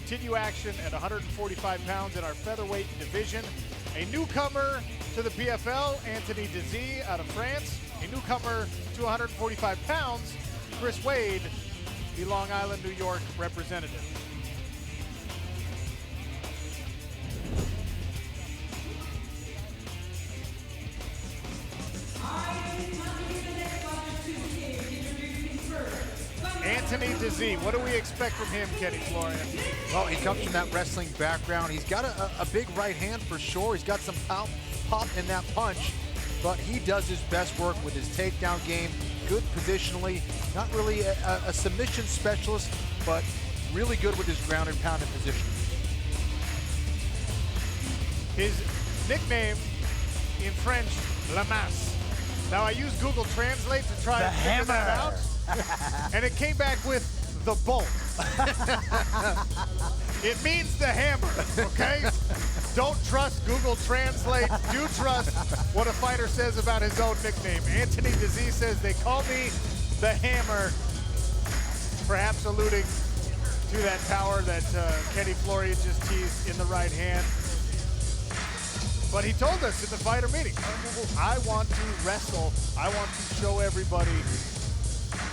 continue action at 145 pounds in our featherweight division. A newcomer to the PFL, Anthony Dizy out of France. A newcomer to 145 pounds, Chris Wade, the Long Island, New York representative. Anthony Dizy, what do we expect from him, Kenny Florian? Well, he comes from that wrestling background. He's got a big right hand for sure. He's got some pop in that punch, but he does his best work with his takedown game, good positionally, not really a submission specialist, but really good with his ground and pound and position. His nickname in French, La Masse. Now I used Google Translate to try to figure that out. And it came back with the bolt. It means the hammer, okay? Don't trust Google Translate. Do trust what a fighter says about his own nickname. Anthony Dizy says they call me the hammer, perhaps alluding to that power that Kenny Florian just teased in the right hand. But he told us in the fighter meeting, I want to wrestle. I want to show everybody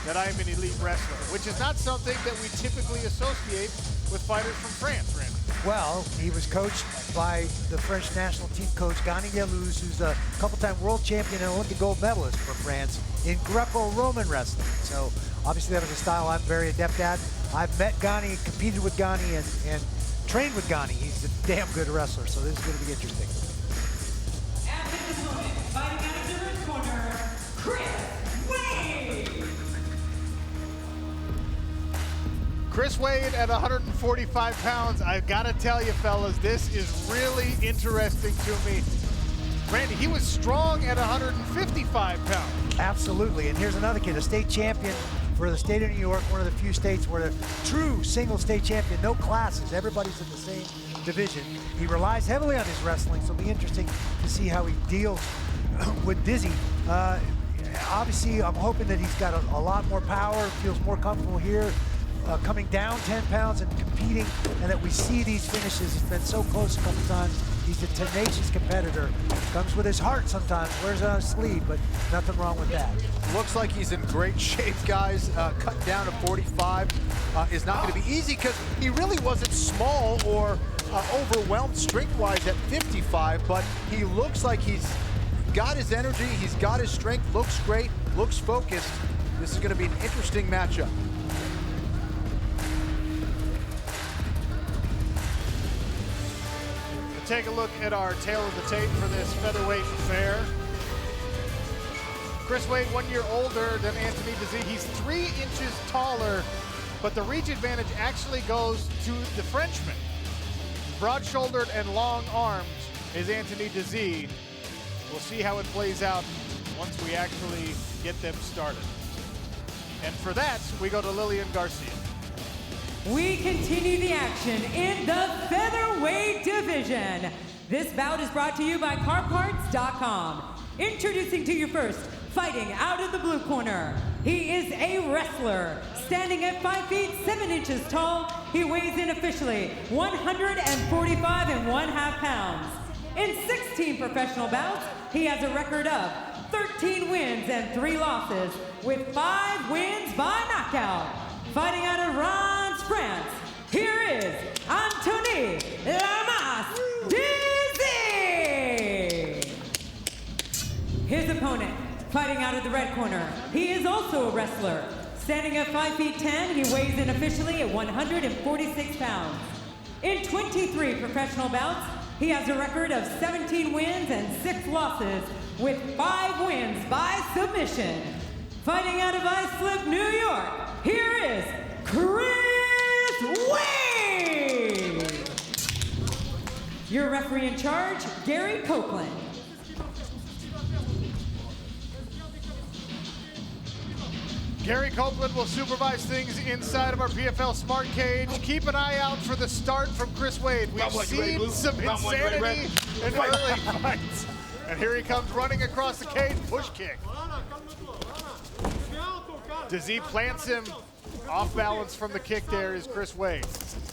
that I am an elite wrestler, which is not something that we typically associate with fighters from France, Randy. Well, he was coached by the French national team coach, Gany Yalouz, who's a couple-time world champion and Olympic gold medalist for France in Greco-Roman wrestling. So obviously that was a style I'm very adept at. I've met Gany, competed with Gany, and trained with Gany. He's a damn good wrestler, so this is going to be interesting. At this moment, fighting out of the red corner, Chris Wade! Chris Wade at 145 pounds. I've got to tell you, fellas, this is really interesting to me. Randy, he was strong at 155 pounds. Absolutely, and here's another kid, a state champion for the state of New York, one of the few states where a true single state champion, no classes, everybody's in the same division. He relies heavily on his wrestling, so it'll be interesting to see how he deals with Dizy. Obviously, I'm hoping that he's got a lot more power, feels more comfortable here, coming down 10 pounds and competing, and that we see these finishes. He's been so close a couple times. He's a tenacious competitor. Comes with his heart sometimes, wears it on his sleeve, but nothing wrong with that. Looks like he's in great shape, guys. Cut down to 45 is not going to be easy because he really wasn't small or overwhelmed strength-wise at 55, but he looks like he's got his energy, he's got his strength, looks great, looks focused. This is going to be an interesting matchup. Take a look at our tail of the tape for this featherweight affair. Chris Wade, 1 year older than Anthony Dizy. He's 3 inches taller, but the reach advantage actually goes to the Frenchman. Broad-shouldered and long-armed is Anthony Dizy. We'll see how it plays out once we actually get them started. And for that, we go to Lillian Garcia. We continue the action in the featherweight division. This bout is brought to you by CarParts.com. Introducing to you first, fighting out of the blue corner. He is a wrestler, standing at 5 feet 7 inches tall. He weighs in officially 145 1/2 pounds. In 16 professional bouts, he has a record of 13 wins and 3 losses, with 5 wins by knockout. Fighting out of Reims, France, here is Anthony Dizy. His opponent, fighting out of the red corner, he is also a wrestler. Standing at 5 feet 10, he weighs in officially at 146 pounds. In 23 professional bouts, he has a record of 17 wins and 6 losses, with 5 wins by submission. Fighting out of Islip, New York, here is Chris Wade! Your referee in charge, Gary Copeland. Gary Copeland will supervise things inside of our PFL Smart Cage. Keep an eye out for the start from Chris Wade. We've seen some insanity in early fights. And here he comes running across the cage, push kick. Dizy plants him Off balance from the kick there is Chris Wade.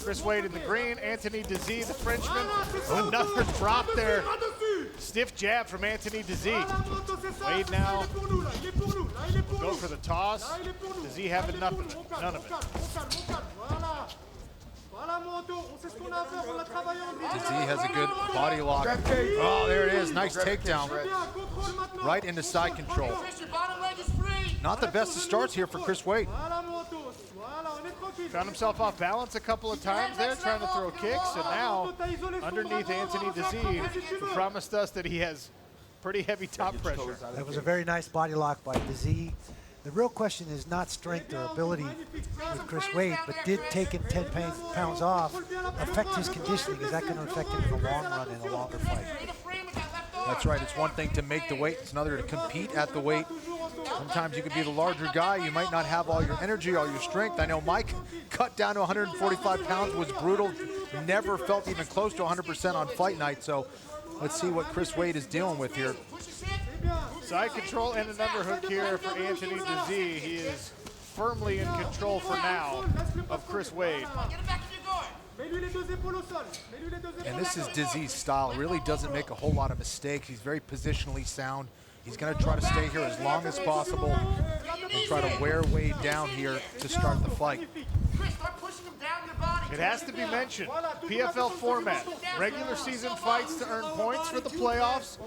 Chris Wade in the green, Anthony Dizy, the Frenchman. Another drop there. Stiff jab from Anthony Dizy. Wade now will go for the toss. Dizy having none of it. Dizy has a good body lock. Oh, there it is. Nice takedown. Right into side control. Not the best of starts here for Chris Wade. Found himself off balance a couple of times there, trying to throw kicks, and now underneath Anthony Dizy, who promised us that he has pretty heavy top pressure. That was a very nice body lock by Dizy. The real question is not strength or ability with Chris Wade, but did taking 10 pounds off affect his conditioning? Is that going to affect him in the long run in a longer fight? That's right. It's one thing to make the weight. It's another to compete at the weight. Sometimes you could be the larger guy. You might not have all your energy, all your strength. I know Mike cut down to 145 pounds, was brutal. Never felt even close to 100% on fight night. So let's see what Chris Wade is dealing with here. Side control and an underhook here for Anthony Dizy. He is firmly in control for now of Chris Wade. And this is Dizy's style. Really doesn't make a whole lot of mistakes. He's very positionally sound. He's going to try to stay here as long as possible and try to wear Wade down here to start the fight. It has to be mentioned, PFL format, regular season fights to earn points for the playoffs,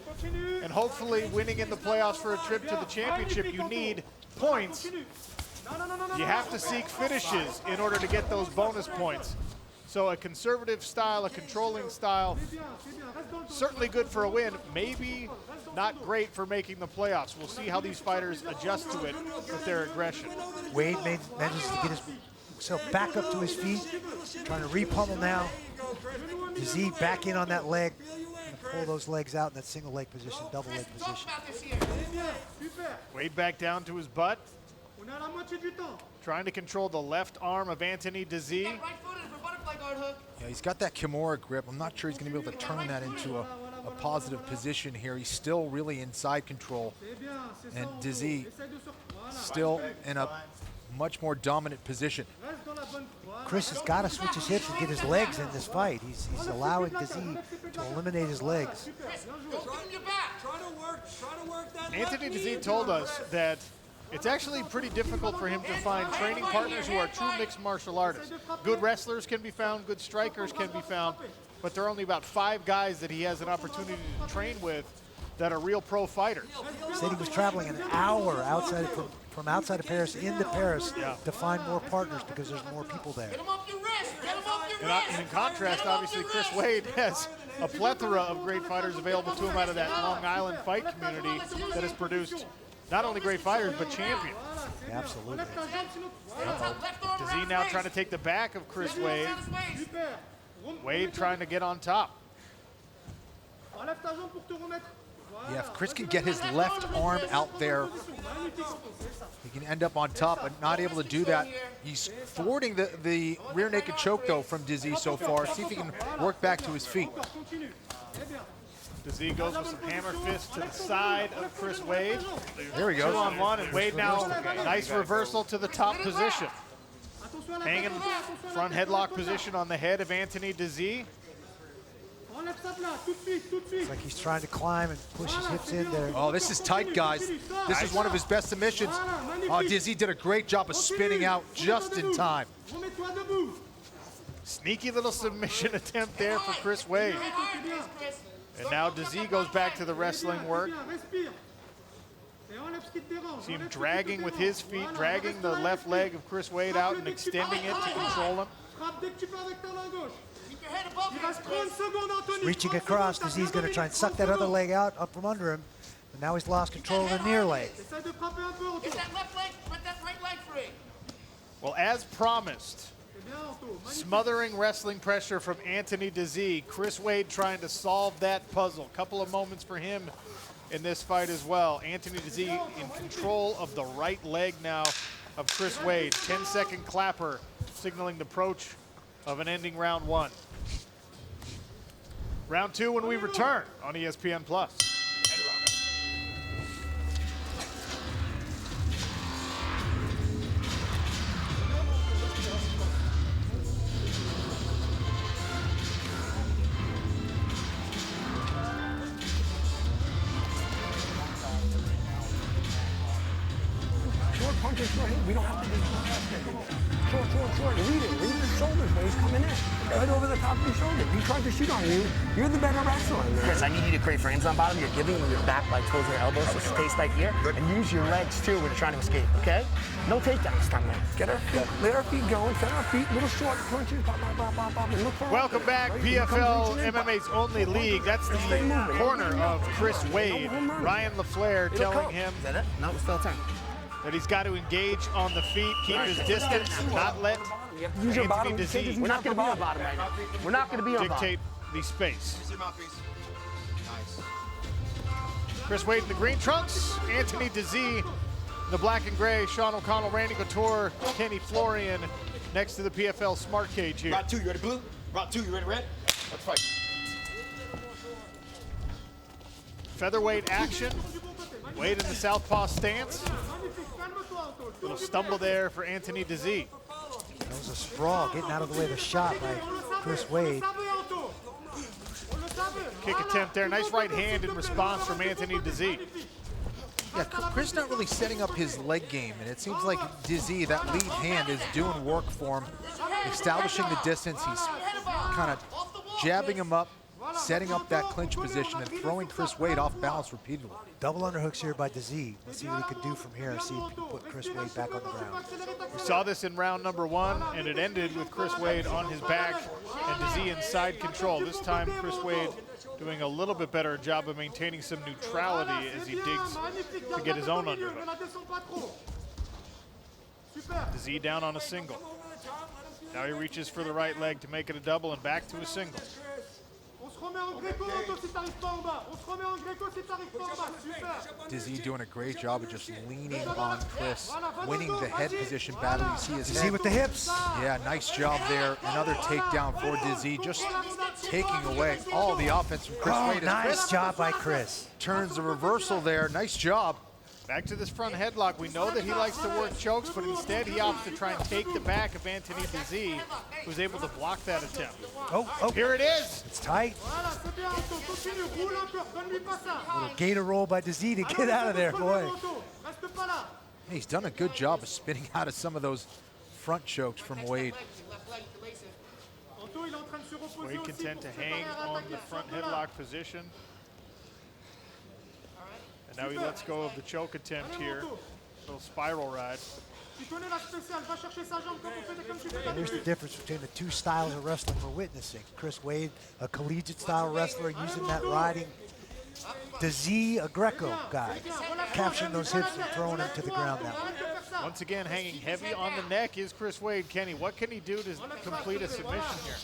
and hopefully winning in the playoffs for a trip to the championship, you need points. You have to seek finishes in order to get those bonus points. So a conservative style, a controlling style, certainly good for a win, maybe not great for making the playoffs. We'll see how these fighters adjust to it with their aggression. Wade manages to get himself back up to his feet, trying to re-pummel now. Dizy back in on that leg, and pull those legs out in that single leg position, double leg position. Wade back down to his butt, trying to control the left arm of Anthony Dizy. Yeah, he's got that Kimura grip. I'm not sure he's going to be able to turn that into a positive position here. He's still really in side control, and Dizy still in a much more dominant position. Chris has got to switch his hips and get his legs in this fight. He's allowing Dizy to eliminate his legs. Anthony Dizy told us that it's actually pretty difficult for him to find training partners who are true mixed martial artists. Good wrestlers can be found, good strikers can be found, but there are only about 5 guys that he has an opportunity to train with that are real pro fighters. He said he was traveling an hour outside from outside of Paris into Paris to find more partners because there's more people there. And in contrast, obviously, Chris Wade has a plethora of great fighters available to him out of that Long Island fight community that has produced not only great fighters, but champions. Absolutely. Dizy now trying to take the back of Chris Wade. Wade trying to get on top. Yeah, if Chris can get his left arm out there, he can end up on top, but not able to do that. He's thwarting the rear naked choke, though, from Dizy so far. See if he can work back to his feet. Dizy goes with some hammer fist to the side of Chris Wade. There he goes. 2-on-1, and Wade now, nice reversal to the top position. Hanging front headlock position on the head of Anthony Dizy. It's like he's trying to climb and push his hips in there. Oh, this is tight, guys. This is one of his best submissions. Oh, Dizy did a great job of spinning out just in time. Sneaky little submission attempt there for Chris Wade. And now Dizy goes back to the wrestling work. See him dragging with his feet, dragging the left leg of Chris Wade out and extending it to control him. Reaching across, Dizy's going to try and suck that other leg out up from under him. And now he's lost control of the near leg. Well, as promised, smothering wrestling pressure from Anthony Dizy. Chris Wade trying to solve that puzzle. Couple of moments for him in this fight as well. Anthony Dizy in control of the right leg now of Chris Wade. 10-second clapper signaling the approach of an ending round 1. Round 2 when we return on ESPN+. just short. We don't have to do short. Read it. Read his shoulders when he's coming in. Right over the top of your shoulder. He tried to shoot on you. You're the better wrestler. Chris, I need you to create frames on bottom. You're giving him your back by toes and elbows, so stay tight here. And use your legs, too, when you're trying to escape, okay? No takedowns, time man. Get our feet. Let our feet go. Set our feet. Little short crunches. Pop, and look for Welcome back, PFL MMA's only league. That's the corner of Chris Wade. Ryan LaFleur telling him Is that it? No, it's still time. that he's got to engage on the feet, keep his distance, not let Use your bottom. Anthony Dizy We're not going to be on bottom right now. We're not going to be on bottom. dictate the space. Chris Wade in the green trunks, Anthony Dizy in the black and gray, Sean O'Connell, Randy Couture, Kenny Florian next to the PFL Smart Cage here. Round 2, you ready blue? Round 2, you ready red? Let's fight. Featherweight action. Wade in the southpaw stance. Little stumble there for Anthony Dizy. That was a sprawl, getting out of the way of the shot by Chris Wade. Kick attempt there. Nice right hand in response from Anthony Dizy. Yeah, Chris not really setting up his leg game, and it seems like Dizy, that lead hand, is doing work for him, establishing the distance. He's kind of jabbing him up, setting up that clinch position, and throwing Chris Wade off balance repeatedly. Double underhooks here by Dizy. Let's see what he can do from here. See if he can put Chris Wade back on the ground. We saw this in round number 1, and it ended with Chris Wade on his back and Dizy in side control. This time, Chris Wade doing a little bit better job of maintaining some neutrality as he digs to get his own underhook. Dizy down on a single. Now he reaches for the right leg to make it a double and back to a single. Dizy doing a great job of just leaning on Chris, winning the head position battle. You see his Dizy head with the hips. Yeah, nice job there. Another takedown for Dizy, just taking away all the offense from Chris Wade. Nice Chris job by Chris. turns the reversal there. Nice job. Back to this front headlock. We know that he likes to work chokes, but instead he opts to try and take the back of Anthony Dizy, who's able to block that attempt. Oh, Here it is. it's tight. Little gator roll by Dizy to get out of there, boy. He's done a good job of spinning out of some of those front chokes from Wade. Wade content to hang on the front headlock position. And now he lets go of the choke attempt here. Little spiral ride. And there's the difference between the two styles of wrestling we're witnessing. Chris Wade, a collegiate style wrestler, using that riding. Dizy, a Greco guy, capturing those hips and throwing them to the ground now. Once again, hanging heavy on the neck is Chris Wade. Kenny, what can he do to complete a submission here?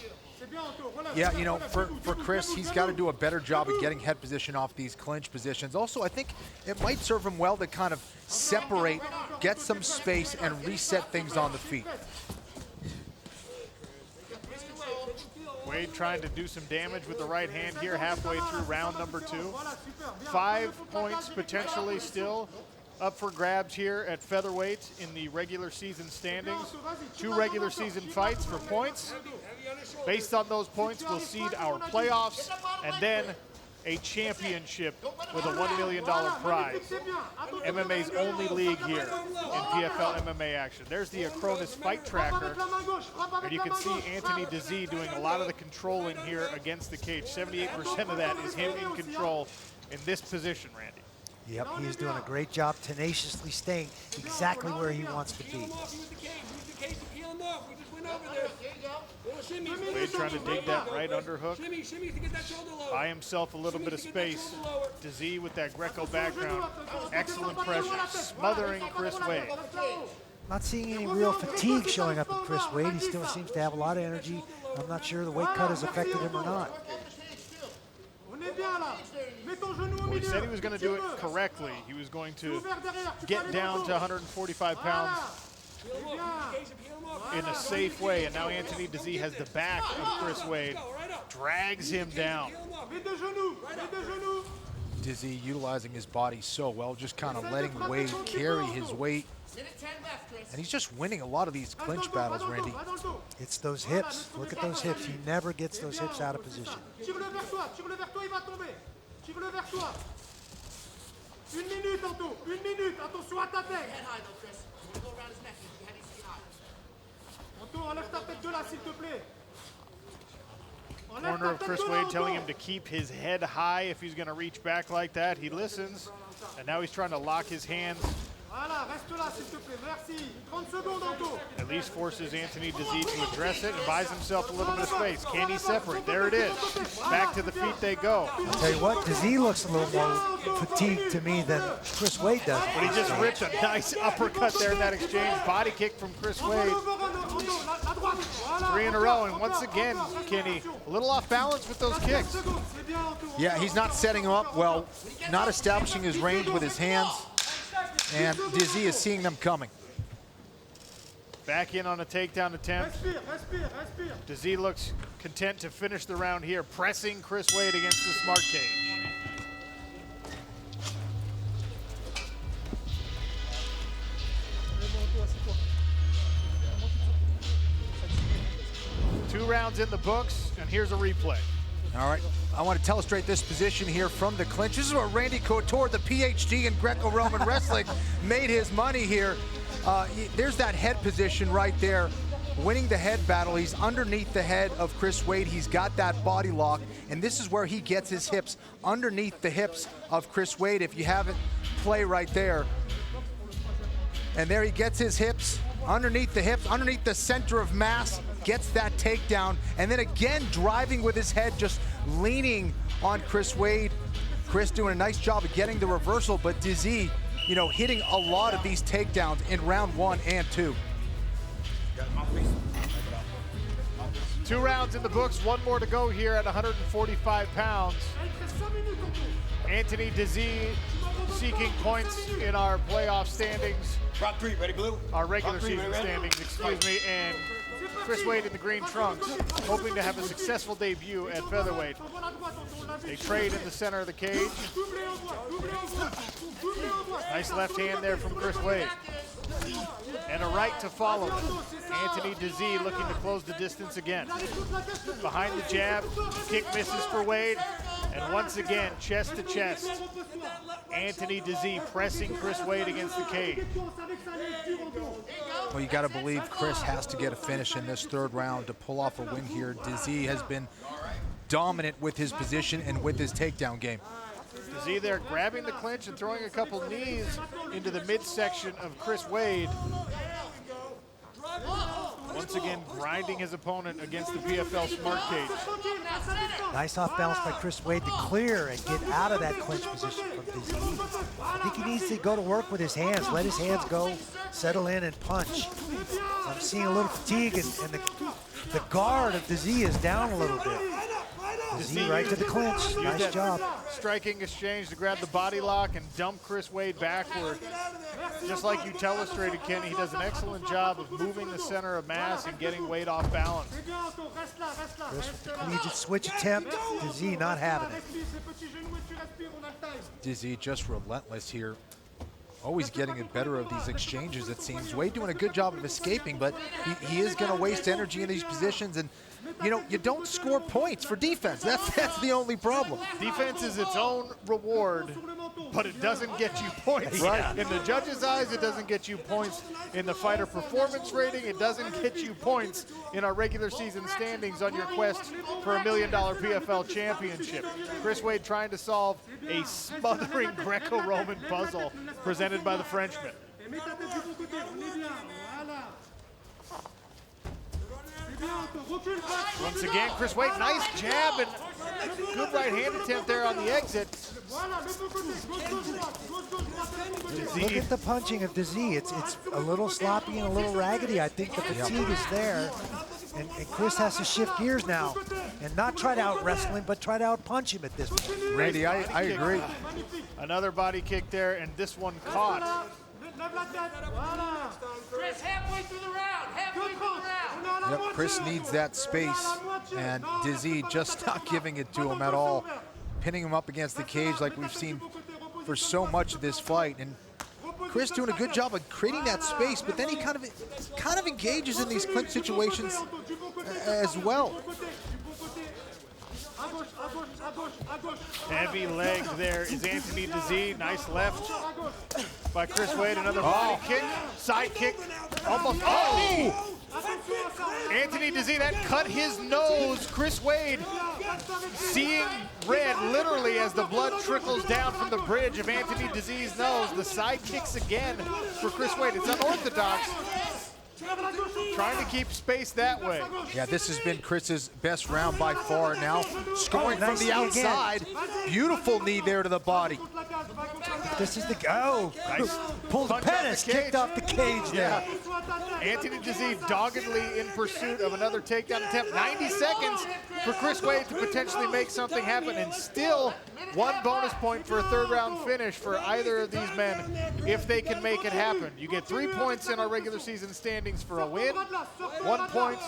Yeah, you know, for Chris, he's got to do a better job of getting head position off these clinch positions. Also, I think it might serve him well to kind of separate, get some space, and reset things on the feet. Wade trying to do some damage with the right hand here halfway through round number 2. 5 points potentially still up for grabs here at featherweight in the regular season standings. 2 regular season fights for points. Based on those points, we'll seed our playoffs and then a championship with a $1 million prize. MMA's only league here in PFL MMA action. There's the Acronis Fight Tracker, and you can see Anthony Dizy doing a lot of the controlling here against the cage. 78% of that is him in control in this position, Randy. Yep, he is doing a great job tenaciously staying exactly where he wants to be. Wade trying to dig that right underhook. Buy himself a little bit of space. Dizy with that Greco background. Excellent pressure, smothering Chris Wade. Not seeing any real fatigue showing up in Chris Wade. He still seems to have a lot of energy. I'm not sure the weight cut has affected him or not. Well, he said he was going to do it correctly. He was going to get down to 145 pounds in a safe way, and now Anthony Dizy has the back of Chris Wade, drags him down. Dizy utilizing his body so well, just kind of letting Wade carry his weight. And he's just winning a lot of these clinch battles, Randy. It's those hips. Look at those hips. He never gets those hips out of position. Corner of Chris Wade telling him to keep his head high if he's going to reach back like that. He listens, and now he's trying to lock his hands. At least forces Anthony Dizy to address it and buys himself a little bit of space. Can he separate? There it is. Back to the feet they go. I'll tell you what, Dizy looks a little more fatigued to me than Chris Wade does. But he just ripped a nice uppercut there in that exchange. Body kick from Chris Wade. 3 in a row, and once again, Kenny, a little off balance with those kicks. Yeah, he's not setting him up well, not establishing his range with his hands, and Dizy is seeing them coming. Back in on a takedown attempt. Dizy looks content to finish the round here, pressing Chris Wade against the smart cage. Two rounds in the books, and here's a replay. All right, I want to telestrate this position here from the clinch. This is where Randy Couture, the PhD in Greco-Roman wrestling, made his money here. There's that head position right there, winning the head battle. He's underneath the head of Chris Wade. He's got that body lock, and this is where he gets his hips underneath the hips of Chris Wade. If you have it, play right there. And there he gets his hips underneath the hips, underneath the center of mass, gets that takedown, and then again driving with his head, just leaning on Chris Wade. Chris doing a nice job of getting the reversal, but Dizy, you know, hitting a lot of these takedowns in round 1 and 2. 2 rounds in the books, 1 more to go here at 145 pounds. Anthony Dizy seeking points in our playoff standings. Round 3, ready, Blue? Our regular season standings, excuse me, and Chris Wade in the green trunks, hoping to have a successful debut at featherweight. They trade in the center of the cage. Nice left hand there from Chris Wade. And a right to follow it. Anthony Dizy looking to close the distance again. Behind the jab, kick misses for Wade. And once again, chest to chest. Anthony Dizy pressing Chris Wade against the cage. Well, you got to believe Chris has to get a finish in this 3rd round to pull off a win here. Dizy has been dominant with his position and with his takedown game. Dizy there grabbing the clinch and throwing a couple knees into the midsection of Chris Wade. Once again, grinding his opponent against the PFL smart cage. Nice off balance by Chris Wade to clear and get out of that clinch position from Dizy. I think he needs to go to work with his hands, let his hands go, settle in and punch. I'm seeing a little fatigue, and the guard of Dizy is down a little bit. Dizy right to the clinch, nice job. Striking exchange to grab the body lock and dump Chris Wade backward. Just like you illustrated, Kenny, he does an excellent job of moving the center of mass and getting Wade off balance. Chris with the collegiate switch attempt, Dizy not having it. Dizy just relentless here. Always getting it better of these exchanges, it seems. Wade doing a good job of escaping, but he is going to waste energy in these positions. And, you know, you don't score points for defense. That's the only problem. Defense is its own reward, but it doesn't get you points. Right. In the judges' eyes, it doesn't get you points in the fighter performance rating. It doesn't get you points in our regular season standings on your quest for $1 million PFL championship. Chris Wade trying to solve a smothering Greco-Roman puzzle presented by the Frenchman. Once again, Chris Wade, nice jab and good right hand attempt there on the exit. Look at the punching of Dizy. It's a little sloppy and a little raggedy. I think the fatigue is there. And Chris has to shift gears now and not try to out-wrestle him, but try to out-punch him at this point. Randy, I agree. Another body kick there, and this one caught. Chris, halfway through the round. Halfway through the round. Yep, Chris needs that space, and Dizy just not giving it to him at all. Pinning him up against the cage like we've seen for so much of this fight. And Chris doing a good job of creating that space, but then he kind of engages in these clinch situations as well. Heavy leg there is Anthony Dizy. Nice left by Chris Wade. Another body kick, side kick, almost. Oh! Anthony Dizy, that cut his nose. Chris Wade seeing red literally as the blood trickles down from the bridge of Anthony Dizy's nose. The side kicks again for Chris Wade. It's unorthodox. Trying to keep space that way. Yeah, this has been Chris's best round by far now. Scoring from the outside. Beautiful knee there to the body. This is the go. Nice. Pulled the Punch out penis, the cage. kicked off the cage there. Anthony Dizy doggedly in pursuit of another takedown attempt. 90 seconds for Chris Wade to potentially make something happen, and still 1 bonus point for a 3rd round finish for either of these men if they can make it happen. You get 3 points in our regular season standings for a win, 1 point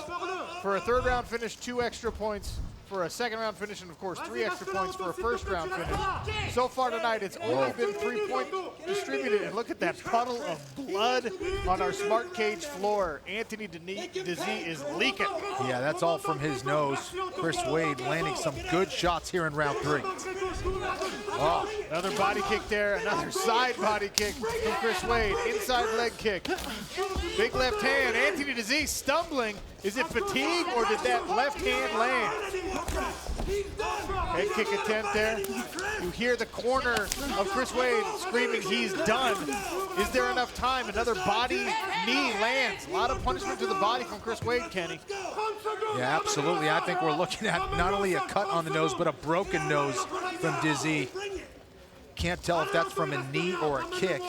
for a 3rd round finish, 2 extra points for a 2nd round finish, and of course 3 extra points for a 1st round finish. So far tonight, it's only been 3 points distributed, and look at that puddle of blood on our smart cage floor. Anthony Dizy is leaking. Yeah, that's all from his nose. Chris Wade landing some good shots here in round 3. Oh, another body kick there, another side body kick from Chris Wade. Inside leg kick. Big left hand. Anthony Dizy stumbling. Is it fatigue or did that left hand land? Head kick attempt there. You hear the corner of Chris Wade screaming he's done. Is there enough time? Another body knee lands. A lot of punishment to the body from Chris Wade, Kenny. Yeah, absolutely. I think we're looking at not only a cut on the nose, but a broken nose from Dizy. Can't tell if that's from a knee or a kick.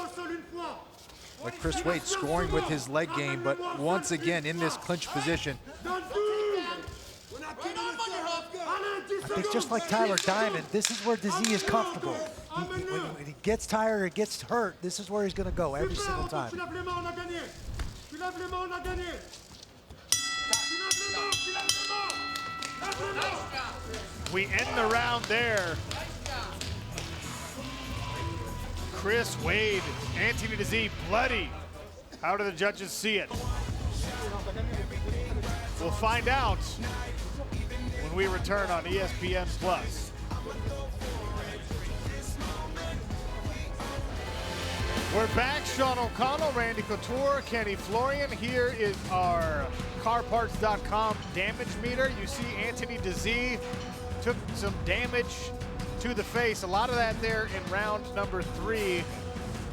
But Chris Wade scoring with his leg game, but once again in this clinch position. I think just like Tyler Diamond, this is where Dizy is comfortable. When he gets tired or gets hurt, this is where he's going to go every single time. We end the round there. Chris Wade, Anthony Dizy, bloody. How do the judges see it? We'll find out when we return on ESPN Plus. We're back. Sean O'Connell, Randy Couture, Kenny Florian. Here is our CarParts.com damage meter. You see Anthony Dizy took some damage to the face. A lot of that there in round number 3.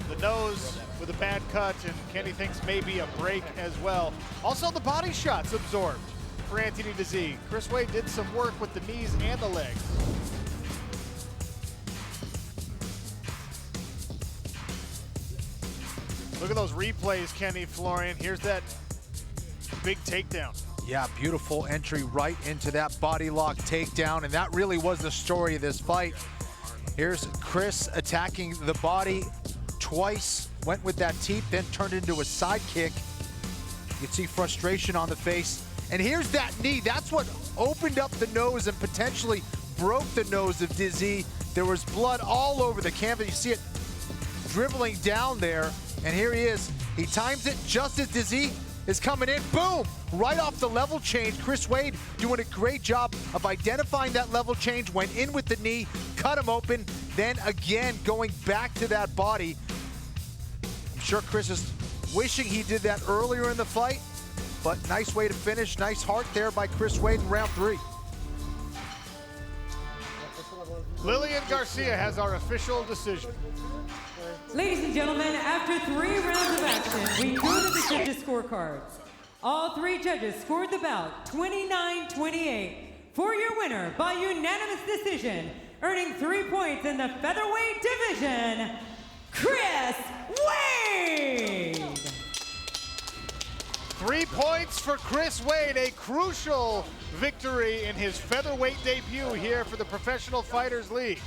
The nose with a bad cut, and Kenny thinks maybe a break as well. Also the body shots absorbed for Anthony Dizy. Chris Wade did some work with the knees and the legs. Look at those replays, Kenny Florian. Here's that big takedown. Yeah, beautiful entry right into that body lock takedown, and that really was the story of this fight. Here's Chris attacking the body twice, went with that teep, then turned into a side kick. You can see frustration on the face. And here's that knee. That's what opened up the nose and potentially broke the nose of Dizy. There was blood all over the canvas. You see it dribbling down there. And here he is. He times it just as Dizy is coming in. Boom! Right off the level change. Chris Wade doing a great job of identifying that level change. Went in with the knee, cut him open, then again going back to that body. I'm sure Chris is wishing he did that earlier in the fight, but nice way to finish. Nice heart there by Chris Wade in round 3. Lillian Garcia has our official decision. Ladies and gentlemen, after 3 rounds of action, we go to the judges' scorecards. All 3 judges scored the bout 29-28 for your winner by unanimous decision, earning 3 points in the featherweight division, Chris Wade! 3 points for Chris Wade, a crucial victory in his featherweight debut here for the Professional Fighters League.